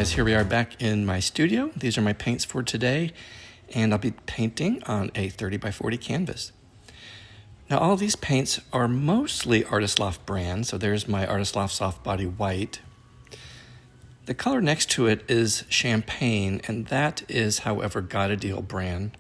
guys, here we are back in my studio. These are my paints for today, and I'll be painting on a 30 by 40 canvas. Now all these paints are mostly Artist Loft brand, so there's my Artist Loft Soft Body White. The color next to it is Champagne, and that is, however, Got a Deal brand.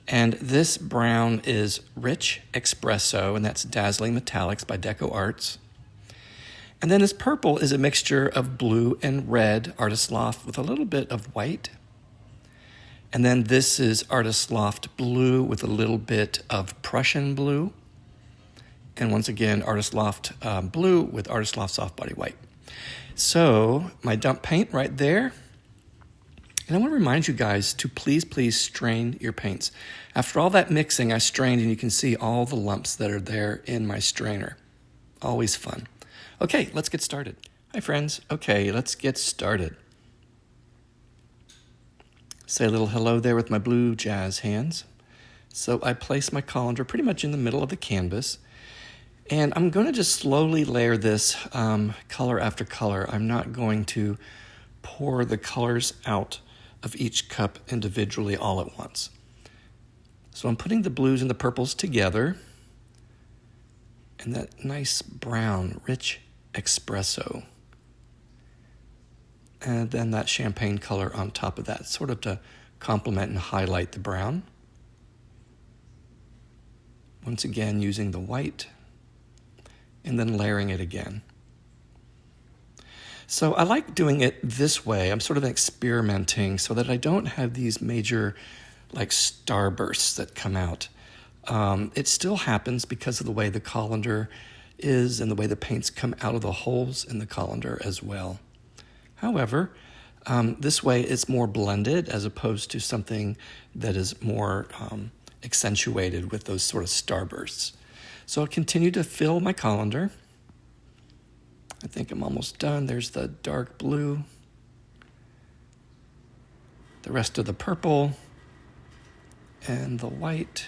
And this brown is Rich Espresso, and that's Dazzling Metallics by Deco Arts. And then this purple is a mixture of blue and red, Artist Loft, with a little bit of white. And then this is Artist Loft Blue with a little bit of Prussian blue. And once again, Artist Loft Blue with Artist Loft Soft Body White. So my dump paint right there. And I want to remind you guys to please strain your paints. After all that mixing, I strained, and you can see all the lumps that are there in my strainer. Always fun. Okay, let's get started. Hi friends. Okay, let's get started. Say a little hello there with my blue jazz hands. So I place my colander pretty much in the middle of the canvas, and I'm going to just slowly layer this color after color. I'm not going to pour the colors out of each cup individually all at once. So I'm putting the blues and the purples together, and that nice brown, rich espresso. And then that champagne color on top of that, sort of to complement and highlight the brown. Once again, using the white, and then layering it again. So I like doing it this way. I'm sort of experimenting so that I don't have these major like starbursts that come out. It still happens because of the way the colander is and the way the paints come out of the holes in the colander as well. However, this way it's more blended as opposed to something that is more accentuated with those sort of starbursts. So I'll continue to fill my colander. I think I'm almost done. There's the dark blue, the rest of the purple, and the white.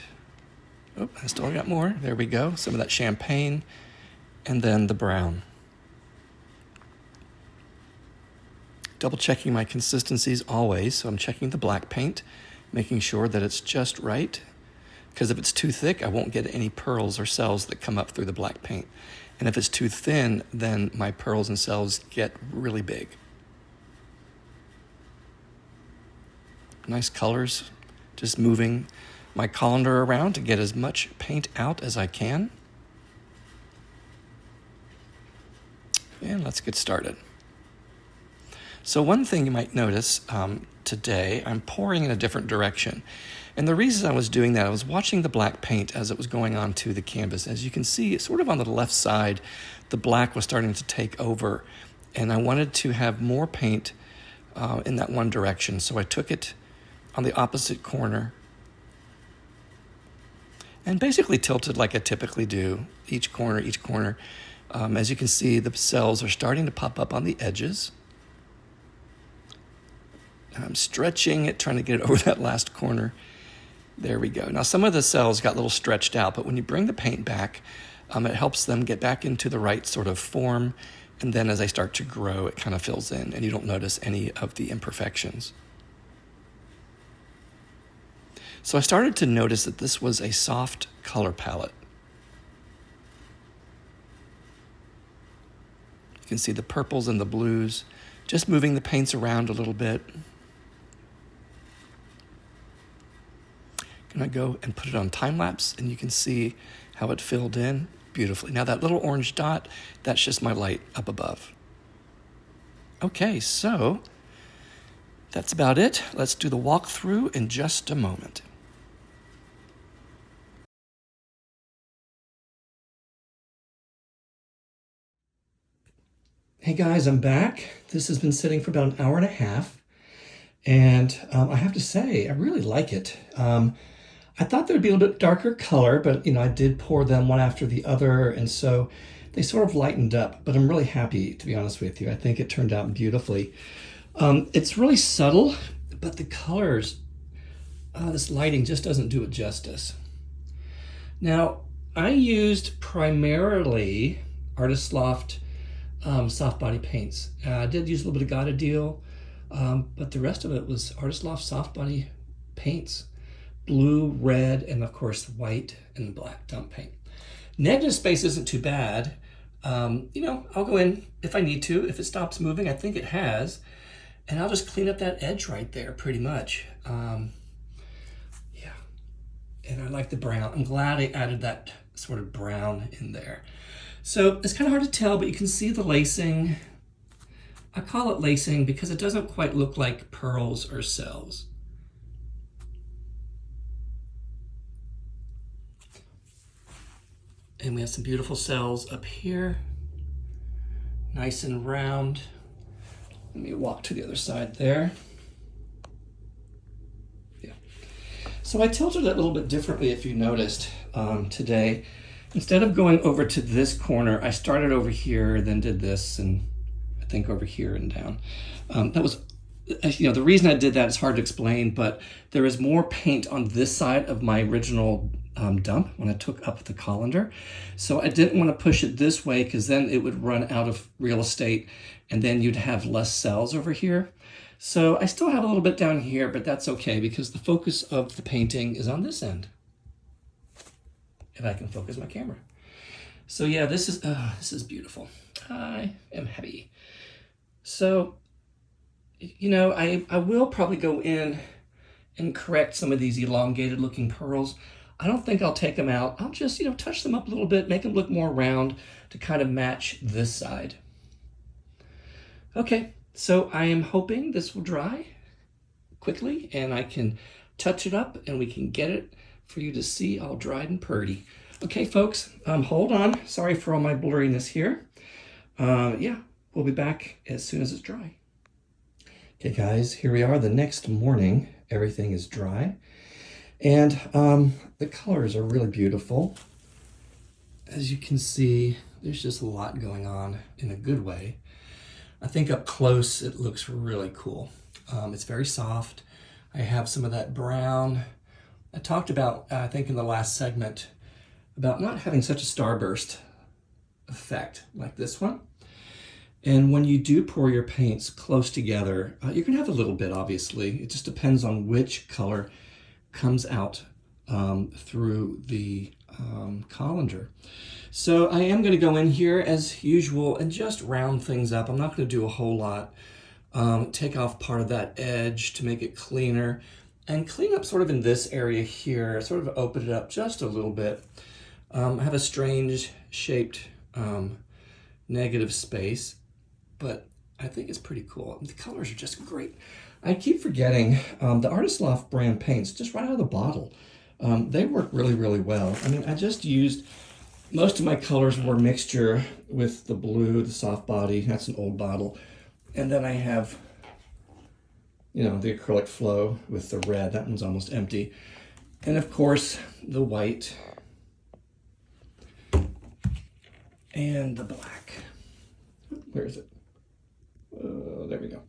Oh, I still got more. There we go. Some of that champagne, and then the brown. Double checking my consistencies always, so I'm checking the black paint, making sure that it's just right, because if it's too thick, I won't get any pearls or cells that come up through the black paint. And if it's too thin, then my pearls and cells get really big. Nice colors, just moving my colander around to get as much paint out as I can. And let's get started. So one thing you might notice today, I'm pouring in a different direction. And the reason I was doing that, I was watching the black paint as it was going onto the canvas. As you can see, sort of on the left side, the black was starting to take over. And I wanted to have more paint in that one direction. So I took it on the opposite corner and basically tilted like I typically do, each corner. As you can see, the cells are starting to pop up on the edges. I'm stretching it, trying to get it over that last corner. There we go. Now some of the cells got a little stretched out, but when you bring the paint back, it helps them get back into the right sort of form. And then as they start to grow, it kind of fills in and you don't notice any of the imperfections. So I started to notice that this was a soft color palette. You can see the purples and the blues, just moving the paints around a little bit. I'm gonna go and put it on time lapse, and you can see how it filled in beautifully. Now that little orange dot, that's just my light up above. Okay, so that's about it. Let's do the walkthrough in just a moment. Hey guys, I'm back. This has been sitting for about an hour and a half, and I have to say, I really like it. I thought there would be a little bit darker color, but I did pour them one after the other, and so they sort of lightened up, but I'm really happy, to be honest with you. I think it turned out beautifully. It's really subtle, but the colors, this lighting just doesn't do it justice. Now, I used primarily Artist Loft soft body paints. I did use a little bit of Gotta Deal, but the rest of it was Artist Loft soft body paints. Blue, red, and of course white and black dump paint. Negative space isn't too bad. You know, I'll go in if I need to. If it stops moving, I think it has. And I'll just clean up that edge right there pretty much. Yeah, and I like the brown. I'm glad I added that sort of brown in there. So it's kind of hard to tell, but you can see the lacing. I call it lacing because it doesn't quite look like pearls or cells. And we have some beautiful cells up here, nice and round. Let me walk to the other side there. Yeah. So I tilted it a little bit differently if you noticed today. Instead of going over to this corner, I started over here, then did this, and I think over here and down. That was, you know, the reason I did that is hard to explain, but there is more paint on this side of my original dump when I took up the colander. So I didn't want to push it this way because then it would run out of real estate and then you'd have less cells over here. So I still have a little bit down here, but that's okay because the focus of the painting is on this end. If I can focus my camera. So yeah, this is beautiful. I am happy. So, you know, I will probably go in and correct some of these elongated looking pearls. I don't think I'll take them out. I'll just, you know, touch them up a little bit, make them look more round to kind of match this side. Okay, so I am hoping this will dry quickly and I can touch it up and we can get it for you to see all dried and purdy. Okay, folks, hold on. Sorry for all my blurriness here. Yeah, we'll be back as soon as it's dry. Okay, guys, here we are the next morning. Everything is dry. And the colors are really beautiful. As you can see, there's just a lot going on in a good way. I think up close, it looks really cool. It's very soft. I have some of that brown. I talked about, I think in the last segment, about not having such a starburst effect like this one. And when you do pour your paints close together, you can have a little bit, obviously. It just depends on which color comes out through the colander. So I am going to go in here as usual and just round things up. I'm not going to do a whole lot. Take off part of that edge to make it cleaner and clean up sort of in this area here, sort of open it up just a little bit. I have a strange shaped negative space, but I think it's pretty cool. The colors are just great. I keep forgetting the Artist Loft brand paints just right out of the bottle. They work really, really well. I mean, I just used, most of my colors were mixture with the blue, the soft body, that's an old bottle. And then I have, you know, the acrylic flow with the red, that one's almost empty. And of course, the white and the black. Where is it? There we go.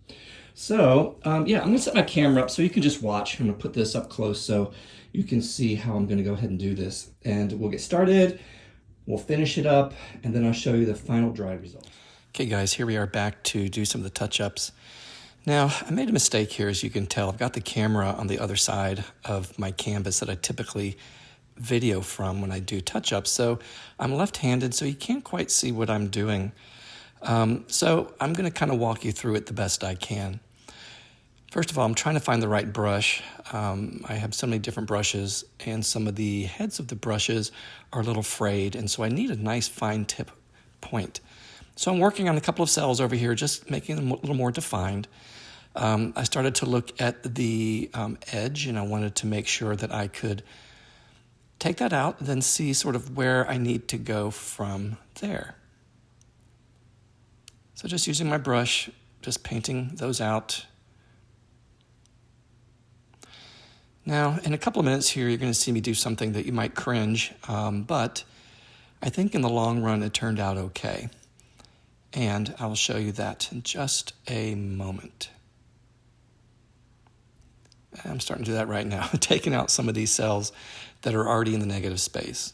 So, yeah, I'm gonna set my camera up so you can just watch. I'm gonna put this up close so you can see how I'm gonna go ahead and do this. And we'll get started, we'll finish it up, and then I'll show you the final dry results. Okay guys, here we are back to do some of the touch-ups. Now, I made a mistake here, as you can tell. I've got the camera on the other side of my canvas that I typically video from when I do touch-ups. So I'm left-handed, so you can't quite see what I'm doing. So I'm going to kind of walk you through it the best I can. First of all, I'm trying to find the right brush. I have so many different brushes, and some of the heads of the brushes are a little frayed, and so I need a nice fine tip point. So I'm working on a couple of cells over here, just making them a little more defined. I started to look at the edge, and I wanted to make sure that I could take that out, then see sort of where I need to go from there. So just using my brush, just painting those out. Now, in a couple of minutes here, you're going to see me do something that you might cringe, but I think in the long run, it turned out okay. And I will show you that in just a moment. I'm starting to do that right now, taking out some of these cells that are already in the negative space.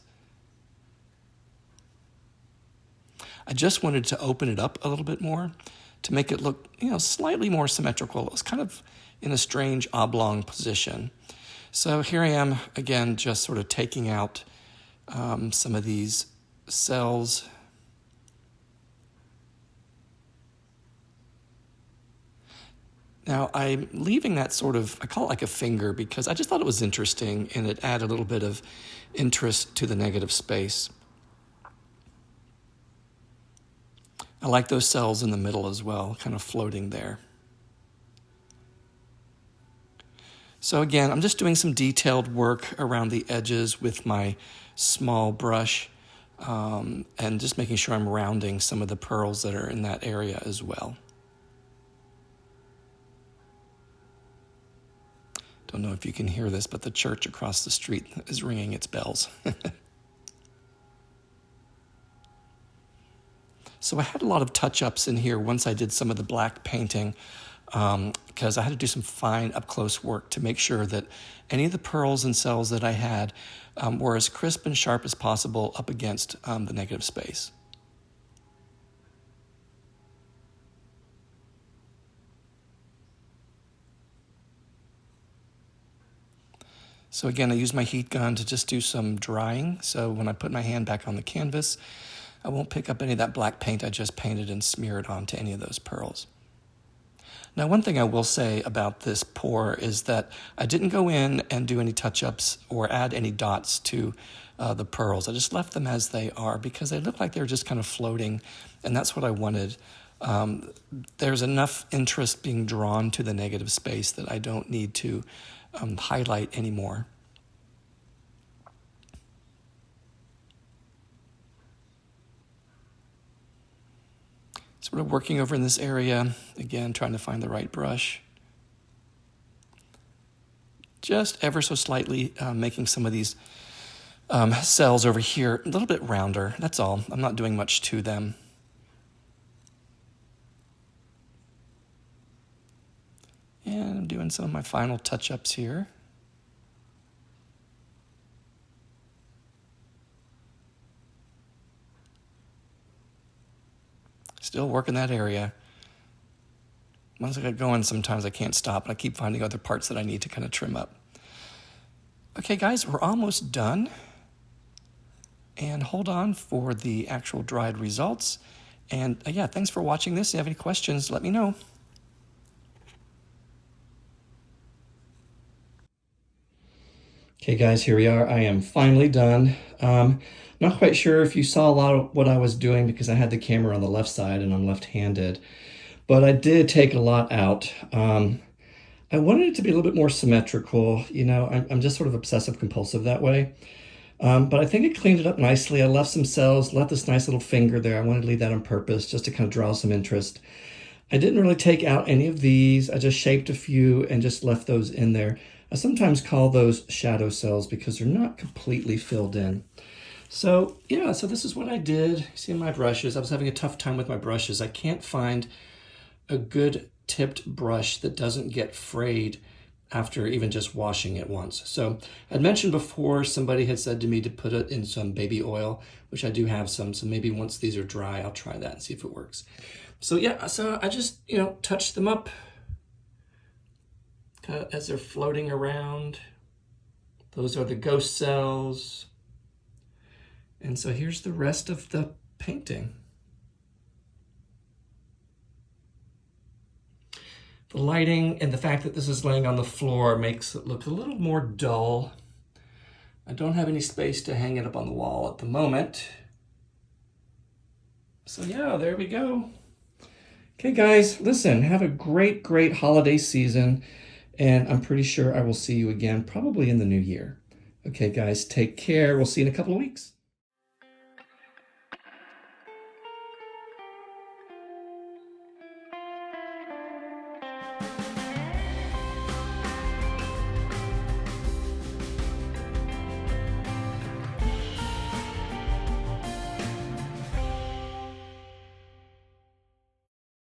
I just wanted to open it up a little bit more to make it look, slightly more symmetrical. It was kind of in a strange oblong position. So here I am, again, just sort of taking out some of these cells. Now I'm leaving that sort of, I call it like a finger, because I just thought it was interesting and it added a little bit of interest to the negative space. I like those cells in the middle as well, kind of floating there. So again, I'm just doing some detailed work around the edges with my small brush, and just making sure I'm rounding some of the pearls that are in that area as well. Don't know if you can hear this, but the church across the street is ringing its bells. So I had a lot of touch-ups in here once I did some of the black painting, because I had to do some fine up-close work to make sure that any of the pearls and cells that I had were as crisp and sharp as possible up against the negative space. So again, I use my heat gun to just do some drying. So when I put my hand back on the canvas, I won't pick up any of that black paint I just painted and smear it onto any of those pearls. Now, one thing I will say about this pour is that I didn't go in and do any touch-ups or add any dots to the pearls. I just left them as they are because they look like they're just kind of floating, and that's what I wanted. There's enough interest being drawn to the negative space that I don't need to highlight anymore. Sort of working over in this area, again, trying to find the right brush. Just ever so slightly making some of these cells over here a little bit rounder, that's all. I'm not doing much to them. And I'm doing some of my final touch-ups here. Still working that area. Once I get going, sometimes I can't stop, and I keep finding other parts that I need to kind of trim up. Okay, guys, we're almost done. And hold on for the actual dried results. And yeah, thanks for watching this. If you have any questions, let me know. Okay, guys, here we are. I am finally done. Not quite sure if you saw a lot of what I was doing because I had the camera on the left side and I'm left-handed, but I did take a lot out. I wanted it to be a little bit more symmetrical. I'm just sort of obsessive-compulsive that way. But I think it cleaned it up nicely. I left some cells, left this nice little finger there. I wanted to leave that on purpose just to kind of draw some interest. I didn't really take out any of these. I just shaped a few and just left those in there. I sometimes call those shadow cells because they're not completely filled in. So yeah, so this is what I did. See my brushes. I was having a tough time with my brushes. I can't find a good tipped brush that doesn't get frayed after even just washing it once. So I'd mentioned before, somebody had said to me to put it in some baby oil, which I do have some. So maybe once these are dry, I'll try that and see if it works. So yeah, so I just, touch them up as they're floating around. Those are the ghost cells. And so here's the rest of the painting. The lighting and the fact that this is laying on the floor makes it look a little more dull. I don't have any space to hang it up on the wall at the moment. So yeah, there we go. Okay guys, listen, have a great, great holiday season. And I'm pretty sure I will see you again probably in the new year. Okay guys, take care. We'll see you in a couple of weeks.